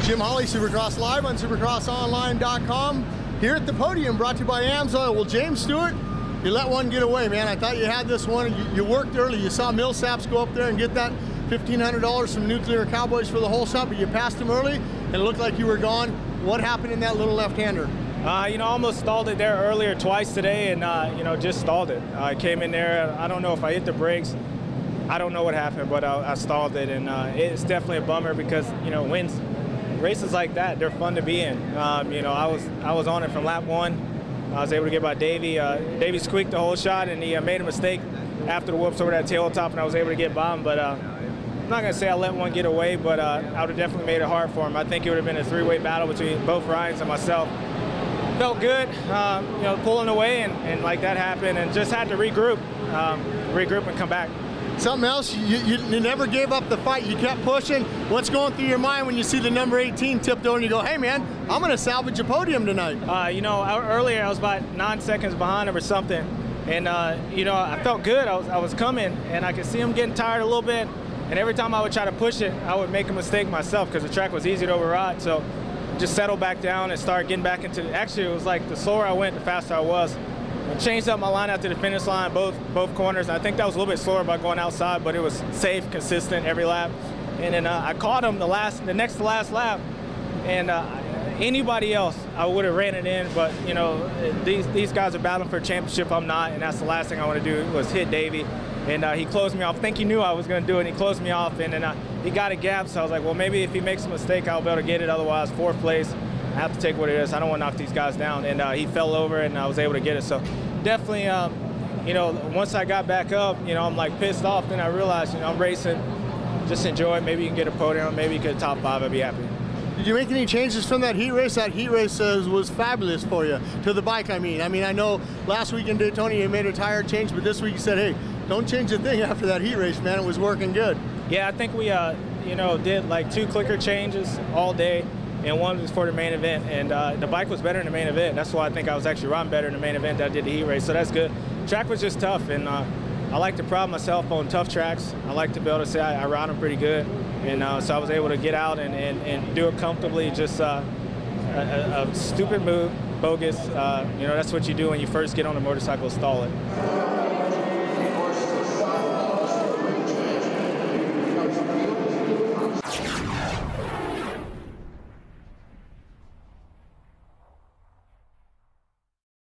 Jim Holley, Supercross Live on supercrossonline.com. Here at the podium, brought to you by AMSOIL. Well, James Stewart, you let one get away, man. I thought you had this one. You worked early. You saw Millsaps go up there and get that $1,500 from Nuclear Cowboys for the whole shot, but you passed him early, and it looked like you were gone. What happened in that little left-hander? You know, I almost stalled it there earlier twice today, and, you know, just stalled it. I came in there. I don't know if I hit the brakes. I don't know what happened, but I stalled it, and it's definitely a bummer because, you know, races like that, they're fun to be in. You know, I was on it from lap 1. I was able to get by Davey. Davey squeaked the whole shot, and he made a mistake after the whoops over that tail top, and I was able to get by him. But I'm not going to say I let one get away, but I would have definitely made it hard for him. I think it would have been a three-way battle between both Ryans and myself. Felt good, you know, pulling away, and like that happened, and just had to regroup and come back. Something else, you never gave up the fight. You kept pushing. What's going through your mind when you see the number 18 tipped over and you go, hey man, I'm going to salvage a podium tonight? You know, earlier I was about 9 seconds behind him or something, and you know, I felt good. I was coming, and I could see him getting tired a little bit, and every time I would try to push it, I would make a mistake myself because the track was easy to override. So just settle back down and start getting back into it. Actually, it was like the slower I went, the faster I was. I changed up my line out to the finish line, both corners. I think that was a little bit slower by going outside, but it was safe, consistent every lap. And then I caught him the next to last lap, and anybody else, I would have ran it in. But you know, these guys are battling for a championship. I'm not, and that's the last thing I want to do was hit Davey. And he closed me off. I think he knew I was going to do it, and he closed me off. And then he got a gap, so I was like, well, maybe if he makes a mistake, I'll be able to get it. Otherwise, 4th place. I have to take what it is. I don't want to knock these guys down. And he fell over, and I was able to get it. So definitely, you know, once I got back up, you know, I'm like pissed off. Then I realized, you know, I'm racing. Just enjoy it. Maybe you can get a podium. Maybe you get a top 5. I'd be happy. Did you make any changes from that heat race? That heat race was fabulous for you, to the bike, I mean. I know last week in Daytona you made a tire change, but this week you said, hey, don't change a thing after that heat race, man. It was working good. Yeah, I think we, you know, did like 2 clicker changes all day, and 1 was for the main event. And the bike was better in the main event. That's why I think I was actually riding better in the main event than I did the heat race, so that's good. Track was just tough, and I like to pride myself on tough tracks. I like to be able to say I ride them pretty good. And so I was able to get out and do it comfortably. Just a stupid move, bogus. You know, that's what you do when you first get on a motorcycle, stall it.